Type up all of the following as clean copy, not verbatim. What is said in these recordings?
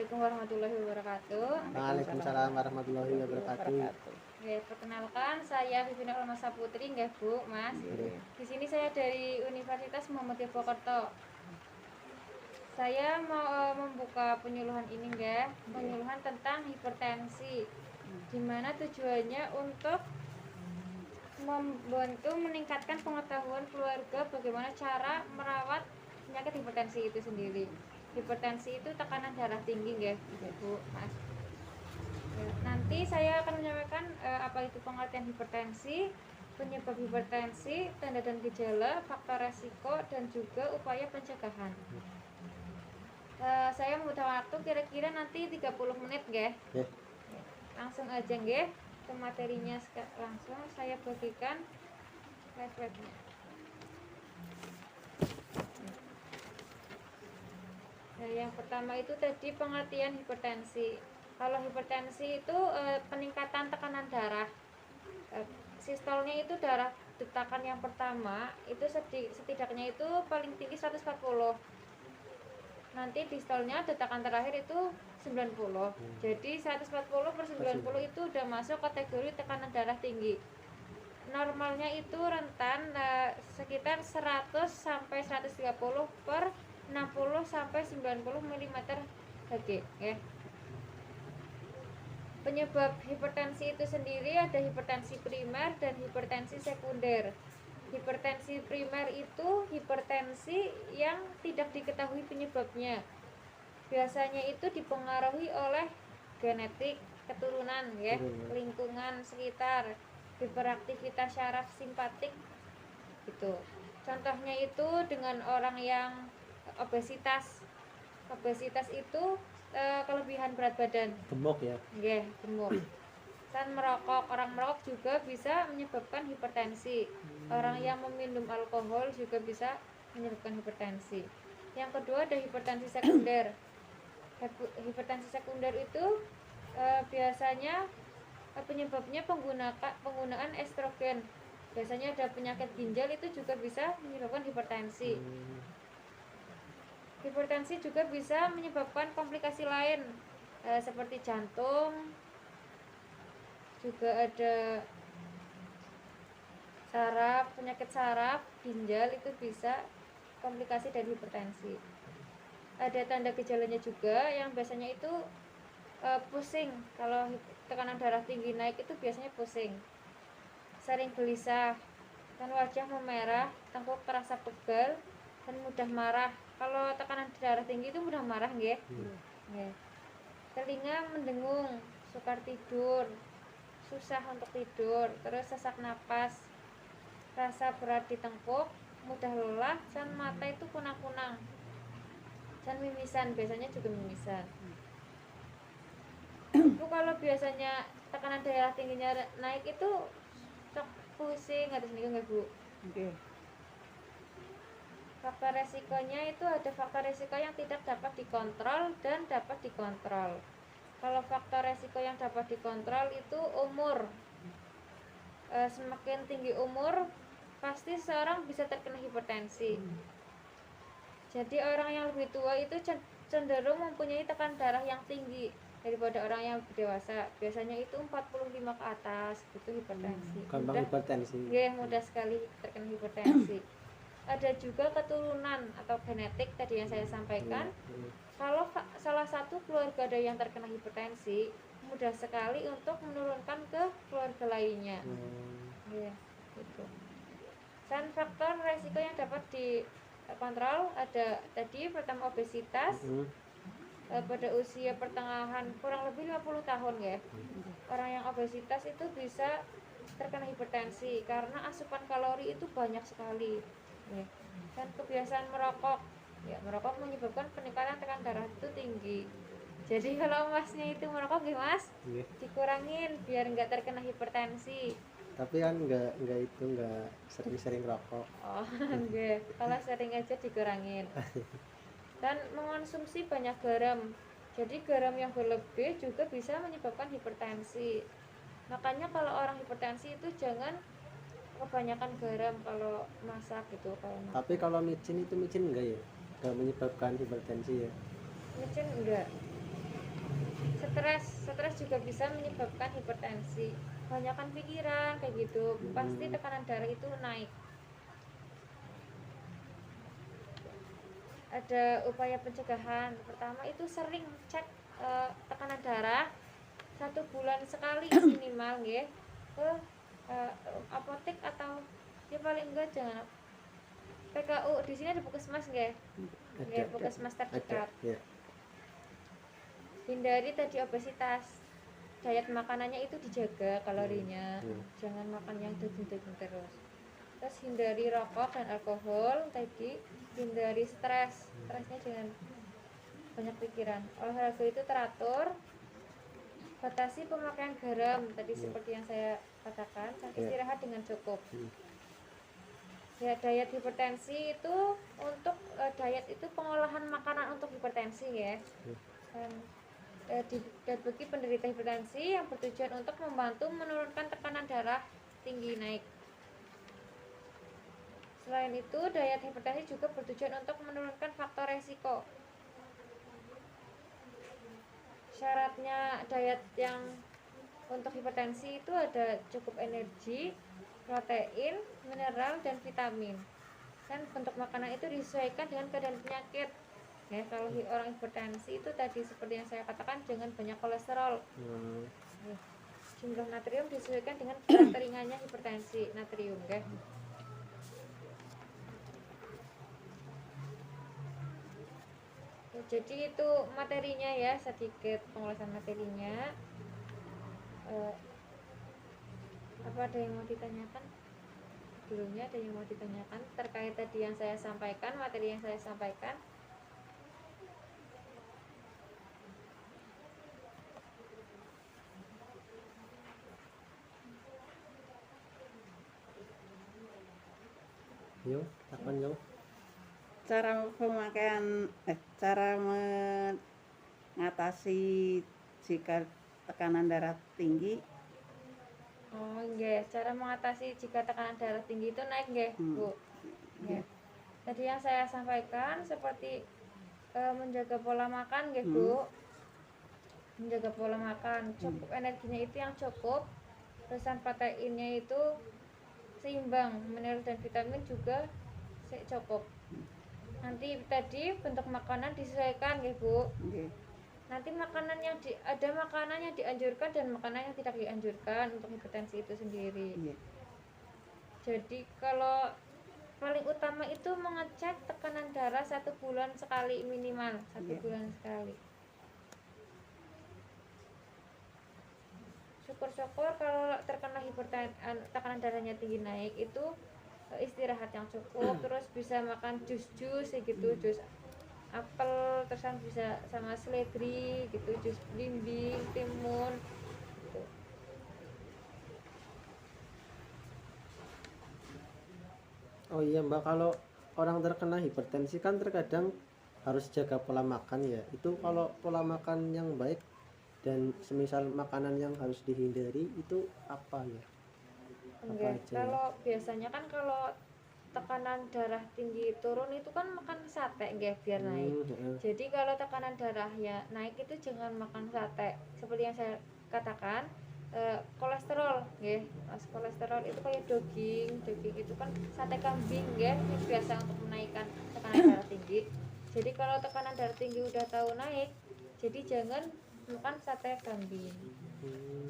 Assalamualaikum warahmatullahi wabarakatuh. Waalaikumsalam warahmatullahi wabarakatuh. Oke, perkenalkan saya Vivina Almasa Putri, nggih Bu, Mas. Di sini saya dari Universitas Muhammadiyah. Saya mau membuka penyuluhan ini, nggih, penyuluhan tentang hipertensi. Di mana tujuannya untuk membantu meningkatkan pengetahuan keluarga bagaimana cara merawat penyakit hipertensi itu sendiri. Hipertensi itu tekanan darah tinggi, nggih, Bu, Mas. Nanti saya akan menyampaikan apa itu pengertian hipertensi, penyebab hipertensi, tanda dan gejala, faktor resiko, dan juga upaya pencegahan. Saya membutuhkan waktu kira-kira nanti 30 menit, nggih. Langsung aja, nggih, ke materinya langsung saya bagikan slide-nya. Nah, yang pertama itu tadi pengertian hipertensi. Kalau hipertensi itu peningkatan tekanan darah. Sistolnya itu darah detakan yang pertama itu setidaknya itu paling tinggi 140. Nanti distolnya detakan terakhir itu 90. Jadi 140 per 90 itu udah masuk kategori tekanan darah tinggi. Normalnya itu rentan sekitar 100 sampai 130 per 60 sampai 90 mm Hg, ya. Penyebab hipertensi itu sendiri ada hipertensi primer dan hipertensi sekunder. Hipertensi primer itu hipertensi yang tidak diketahui penyebabnya. Biasanya itu dipengaruhi oleh genetik, keturunan, ya, lingkungan sekitar, hiperaktivitas syaraf simpatik gitu. Contohnya itu dengan orang yang obesitas. Obesitas itu kelebihan berat badan, Gemuk ya. nggih, gemuk. Dan merokok, orang merokok juga bisa menyebabkan hipertensi. Orang yang meminum alkohol juga bisa menyebabkan hipertensi. Yang kedua ada hipertensi sekunder. Hipertensi sekunder itu biasanya penyebabnya penggunaan estrogen. Biasanya ada penyakit ginjal itu juga bisa menyebabkan hipertensi. Hipertensi juga bisa menyebabkan komplikasi lain seperti jantung, juga ada saraf, penyakit saraf, ginjal itu bisa komplikasi dari hipertensi. Ada tanda gejalanya juga yang biasanya itu pusing. Kalau tekanan darah tinggi naik itu biasanya pusing, sering gelisah, dan wajah memerah, tengkuk terasa pegal, dan mudah marah. Kalau tekanan darah tinggi itu mudah marah, nggih. Telinga mendengung, sukar tidur, susah untuk tidur, terus sesak napas, rasa berat di tengkuk, mudah lelah, dan mata itu kunang-kunang, dan mimisan, biasanya juga mimisan. Itu kalau biasanya tekanan darah tingginya naik itu sok pusing, ada sendiri nggak, Bu? Oke. Faktor resikonya itu ada faktor resiko yang tidak dapat dikontrol dan dapat dikontrol. Kalau faktor resiko yang dapat dikontrol itu umur. Semakin tinggi umur, pasti seorang bisa terkena hipertensi. Jadi orang yang lebih tua itu cenderung mempunyai tekanan darah yang tinggi daripada orang yang dewasa. Biasanya itu 45 ke atas, itu hipertensi. Gampang hipertensi. Mudah sekali terkena hipertensi. Ada juga keturunan atau genetik tadi yang saya sampaikan. Kalau salah satu keluarga ada yang terkena hipertensi, mudah sekali untuk menurunkan ke keluarga lainnya. Gitu. Dan faktor resiko yang dapat dikontrol ada tadi pertama obesitas. Pada usia pertengahan kurang lebih 50 tahun, ya. Orang yang obesitas itu bisa terkena hipertensi karena asupan kalori itu banyak sekali. Dan kebiasaan merokok, ya, merokok menyebabkan peningkatan tekanan darah itu tinggi. Jadi kalau masnya itu merokok, Mas, dikurangin biar nggak terkena hipertensi. Tapi kan nggak sering-sering rokok. Oh, enggak. Kalau sering aja dikurangin. Dan mengonsumsi banyak garam. Jadi garam yang berlebih juga bisa menyebabkan hipertensi. Makanya kalau orang hipertensi itu jangan kebanyakan garam kalau masak gitu, kalau masak. Tapi kalau micin enggak ya? Enggak menyebabkan hipertensi ya? Micin enggak. Stres juga bisa menyebabkan hipertensi. Kebanyakan pikiran kayak gitu, pasti tekanan darah itu naik. Ada upaya pencegahan. Pertama itu sering cek tekanan darah 1 bulan sekali minimal ya ke apotek atau ya paling enggak jangan PKU. Di sini ada puskesmas nggih? Nggih, puskesmas terdekat. Ya. Hindari tadi obesitas. Diet makanannya itu dijaga kalorinya. Jangan makan yang daging-daging terus. Terus hindari rokok dan alkohol tadi. Hindari stresnya jangan banyak pikiran. Olahraga itu teratur. Batasi pemakaian garam tadi seperti yang saya katakan, dan istirahat dengan cukup. Ya, diet hipertensi itu untuk diet itu pengolahan makanan untuk hipertensi ya. Dan bagi penderita hipertensi yang bertujuan untuk membantu menurunkan tekanan darah tinggi naik. Selain itu, diet hipertensi juga bertujuan untuk menurunkan faktor resiko. Syaratnya diet yang untuk hipertensi itu ada cukup energi, protein, mineral, dan vitamin. Dan bentuk makanan itu disesuaikan dengan keadaan penyakit. Ya, kalau orang hipertensi itu tadi seperti yang saya katakan, jangan banyak kolesterol. Jumlah natrium disesuaikan dengan karakter ringannya hipertensi natrium, ya. Jadi itu materinya ya, sedikit pengulasan materinya. Apa ada yang mau ditanyakan? Sebelumnya ada yang mau ditanyakan terkait tadi yang saya sampaikan, materi yang saya sampaikan? Yo, kapan yo? Cara pemakaian cara mengatasi jika tekanan darah tinggi. Oh nggih, cara mengatasi jika tekanan darah tinggi itu naik nggih, Bu. Nggih. Tadi yang saya sampaikan seperti menjaga pola makan nggih, Bu. Menjaga pola makan, cukup energinya itu yang cukup. Terusan proteinnya itu seimbang, mineral dan vitamin juga cukup. Nanti tadi bentuk makanan disesuaikan ya Bu. Nanti makanan yang ada makanan yang dianjurkan dan makanan yang tidak dianjurkan untuk hipertensi itu sendiri. Jadi kalau paling utama itu mengecek tekanan darah 1 bulan sekali minimal, 1 bulan sekali. Syukur-syukur kalau terkena tekanan darahnya tinggi naik itu istirahat yang cukup, terus bisa makan jus-jus gitu, jus apel, terus bisa sama seledri gitu, jus belimbing, timun gitu. Oh iya Mbak, kalau orang terkena hipertensi kan terkadang harus jaga pola makan ya. Itu kalau pola makan yang baik dan semisal makanan yang harus dihindari itu apa ya? Enggak, kalau biasanya kan kalau tekanan darah tinggi turun itu kan makan sate nggih biar naik. Jadi kalau tekanan darahnya naik itu jangan makan sate. Seperti yang saya katakan, kolesterol nggih. Kolesterol itu kayak daging itu kan sate kambing nggih, biasa untuk menaikkan tekanan darah tinggi. Jadi kalau tekanan darah tinggi udah tahu naik, jadi jangan makan sate kambing.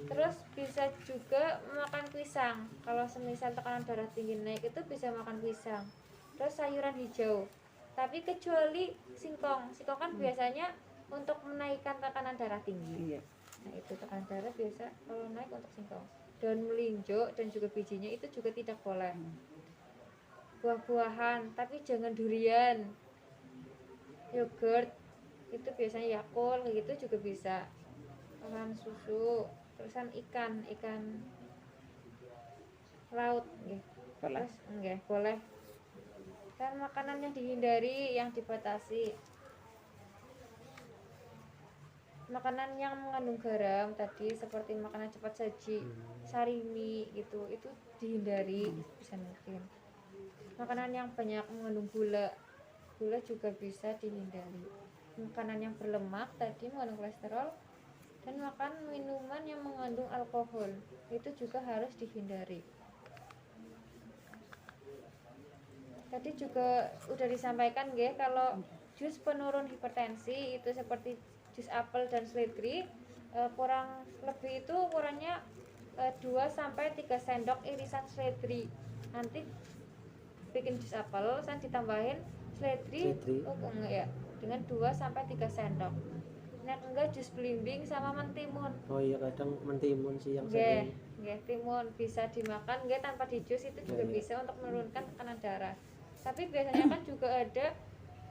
Terus bisa juga makan pisang. Kalau semisal tekanan darah tinggi naik itu bisa makan pisang. Terus sayuran hijau. Tapi kecuali singkong. Singkong kan biasanya untuk menaikkan tekanan darah tinggi. Nah itu tekanan darah biasa kalau naik untuk singkong. Daun melinjo dan juga bijinya itu juga tidak boleh. Buah-buahan, tapi jangan durian. Yogurt itu biasanya Yakult gitu juga bisa. Makan susu, terusan ikan laut nggih. Terus nggih boleh. Dan makanan yang dihindari, yang dibatasi. Makanan yang mengandung garam tadi seperti makanan cepat saji, sarimi gitu, itu dihindari bisa mungkin. Makanan yang banyak mengandung gula juga bisa dihindari. Makanan yang berlemak tadi mengandung kolesterol Dan makan minuman yang mengandung alkohol itu juga harus dihindari. Tadi juga udah disampaikan nggih kalau jus penurun hipertensi itu seperti jus apel dan seledri, kurang lebih itu ukurannya 2 sampai 3 sendok irisan seledri. Nanti bikin jus apel, saya ditambahin seledri, Seledri. enggak ya, dengan 2 sampai 3 sendok. Nek enggak jus belimbing sama mentimun. Oh iya, kadang mentimun sih yang Nggih, sering. nggih, timun bisa dimakan nggih tanpa di jus, itu juga Iya. bisa untuk menurunkan tekanan darah. Tapi biasanya kan juga ada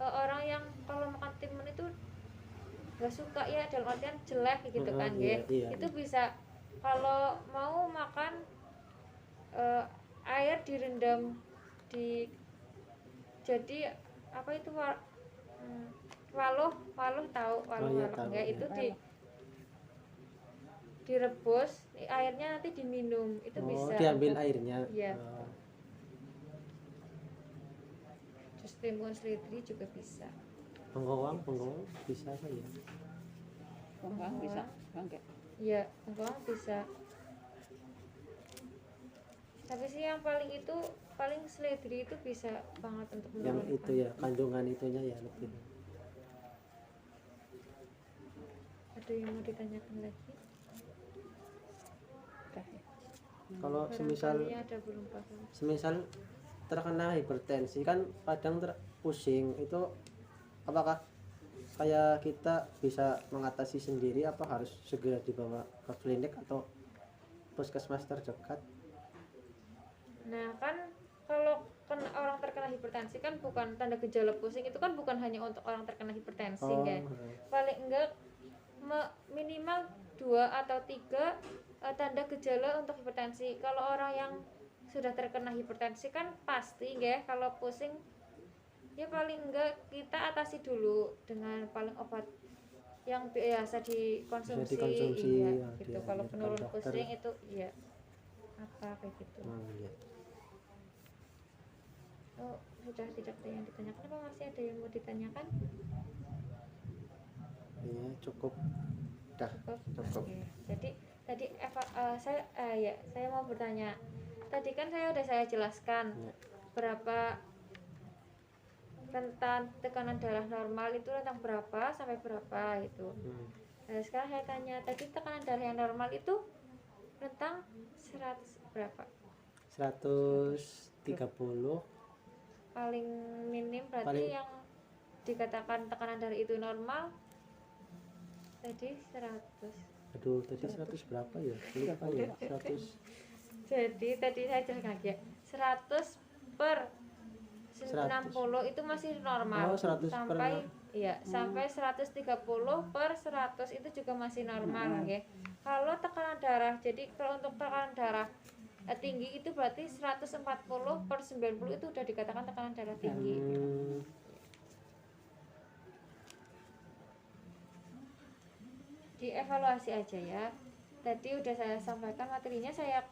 orang yang kalau makan timun itu nggak suka ya, dalam artian jelek gitu kan Iya, nggih. iya. Itu bisa kalau mau makan air direndam di, jadi apa itu waluh tahu Oh iya, waluh tahu, nggak, iya. itu direbus, airnya nanti diminum, itu Oh, bisa diambil untuk airnya. Iya. Oh, jus timun seledri juga bisa. bengkoang bisa apa ya? Bengkoang bisa bangke. Iya, bengkoang bisa. Tapi sih yang paling seledri itu bisa banget untuk Yang menurunkan. itu ya, kandungan itunya ya lebih. Ada yang mau ditanyakan lagi? Udah ya. Kalau semisal Barangkali ada belum paham. semisal terkena hipertensi kan kadang pusing, itu apakah kayak kita bisa mengatasi sendiri, apa harus segera dibawa ke klinik atau puskesmas terdekat? Nah kan kalau orang terkena hipertensi kan bukan tanda gejala pusing, itu kan bukan hanya untuk orang terkena hipertensi ya. Paling enggak minimal 2 atau 3 tanda gejala untuk hipertensi. Kalau orang yang sudah terkena hipertensi kan pasti ya, kalau pusing ya paling enggak kita atasi dulu dengan paling obat yang biasa dikonsumsi, iya ya, gitu. Kalau penurun dokter. pusing itu iya apa kayak gitu. Iya. Oh, sudah tidak ada yang ditanyakan, apa masih ada yang mau ditanyakan? Iya, cukup. Dah, Cukup. cukup. Oke. Jadi tadi saya mau bertanya. Tadi kan saya jelaskan Ya. berapa rentan tekanan darah normal itu rentang berapa sampai berapa itu. Nah, sekarang saya tanya, tadi tekanan darah yang normal itu rentang 100 berapa? 130. Paling minim berarti Paling- yang dikatakan tekanan darah itu normal tadi 100. Aduh, tadi 100 berapa ya? Lupa ya. 100. Jadi tadi saya jelaskan lagi ya, 100 per 60 itu masih normal. Oh, 100 per sampai sampai 130 per 100 itu juga masih normal ya. Kalau tekanan darah, jadi kalau untuk tekanan darah tinggi itu berarti 140 per 90 itu udah dikatakan tekanan darah tinggi. Dievaluasi aja ya. Tadi udah saya sampaikan materinya, saya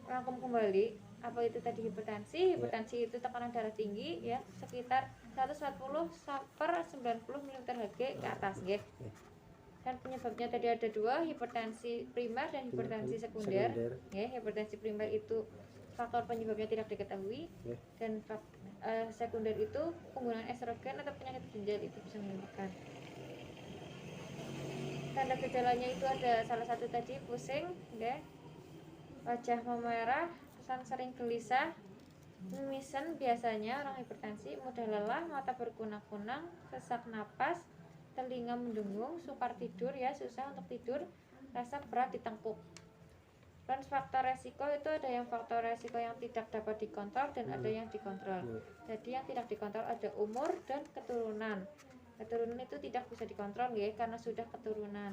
rangkum kembali. Apa itu tadi hipertensi? Hipertensi itu tekanan darah tinggi ya, sekitar 140 per 90 ml/Hg ke atas ya. Dan penyebabnya tadi ada 2, hipertensi primer dan hipertensi sekunder. Ya, hipertensi primer itu faktor penyebabnya tidak diketahui, dan sekunder itu penggunaan estrogen atau penyakit ginjal itu bisa menyebabkan. Tanda gejalanya itu ada salah satu tadi pusing, ya, wajah memerah, sering gelisah, mimisen biasanya orang hipertensi, mudah lelah, mata berkunang-kunang, sesak napas, telinga mendengung, sukar tidur ya, susah untuk tidur, rasa berat di tengkuk. Dan faktor resiko itu ada yang faktor resiko yang tidak dapat dikontrol dan ada yang dikontrol. Jadi yang tidak dikontrol ada umur dan keturunan. Keturunan itu tidak bisa dikontrol ya, karena sudah keturunan.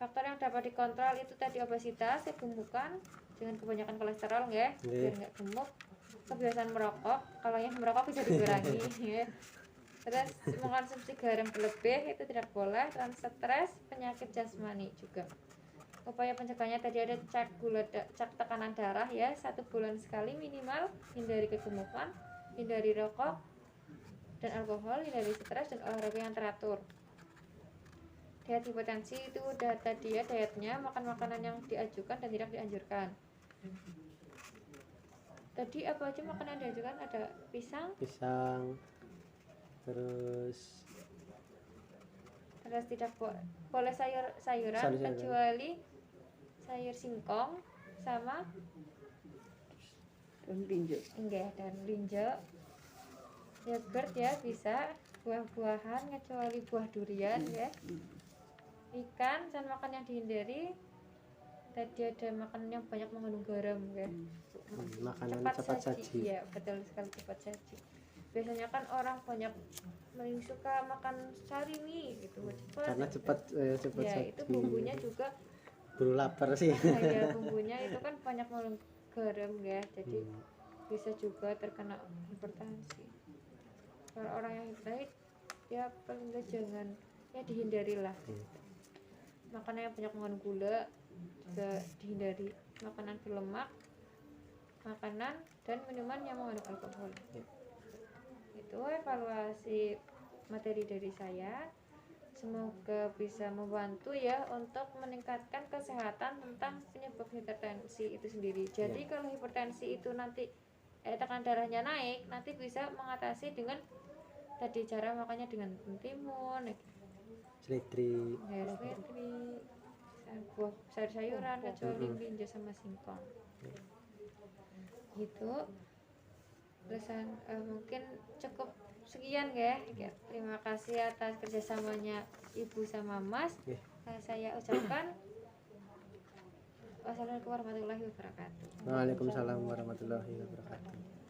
Faktor yang dapat dikontrol itu tadi obesitas, kegemukan, dengan kebanyakan kolesterol ya, biar nggak gemuk. Kebiasaan merokok, kalau yang merokok bisa dikurangi ya. Terus mengkonsumsi garam berlebih itu tidak boleh, dan stres, penyakit jasmani juga. Upaya pencegahannya tadi ada cek tekanan darah ya, 1 bulan sekali minimal, hindari kegemukan, hindari rokok dan alkohol, hindari stres, dan olahraga yang teratur. diet hipertensi itu udah tadi ya, dietnya makan makanan yang diajukan dan tidak dianjurkan. Tadi apa aja makanan yang diajukan? Ada pisang, terus tidak boleh sayuran Sayur-sayuran. kecuali sayur singkong sama daun linjo. enggak dan linjo. Yogurt ya bisa, buah-buahan kecuali buah durian ya. Ikan dan makan yang dihindari. Tadi ada makanan yang banyak mengandung garam ya. makanan cepat saji. Iya, betul sekali, cepat saji. Biasanya kan orang banyak suka makan sarimi gitu, cepat. Karena cepat Ya, saji. itu bumbunya juga Buru lapar sih. ya, bumbunya itu kan banyak mengandung garam ya. Jadi bisa juga terkena hipertensi. Kalau orang yang hipertensi ya paling enggak jangan, ya dihindarilah. Makanan yang banyak mengandung gula juga dihindari. Makanan berlemak, makanan dan minuman yang mengandung alkohol. Itu evaluasi materi dari saya. Semoga bisa membantu ya untuk meningkatkan kesehatan tentang penyebab hipertensi itu sendiri. Jadi kalau hipertensi itu nanti tekanan darahnya naik, nanti bisa mengatasi dengan tadi cara makannya dengan mentimun, Seledri. seledri, buah sayur-sayuran kecuali linjo sama singkong. Gitu. Pesan mungkin cukup sekian ya. Terima kasih atas kerjasamanya Ibu sama Mas. Saya ucapkan wassalamualaikum warahmatullahi wabarakatuh. Waalaikumsalam warahmatullahi wabarakatuh.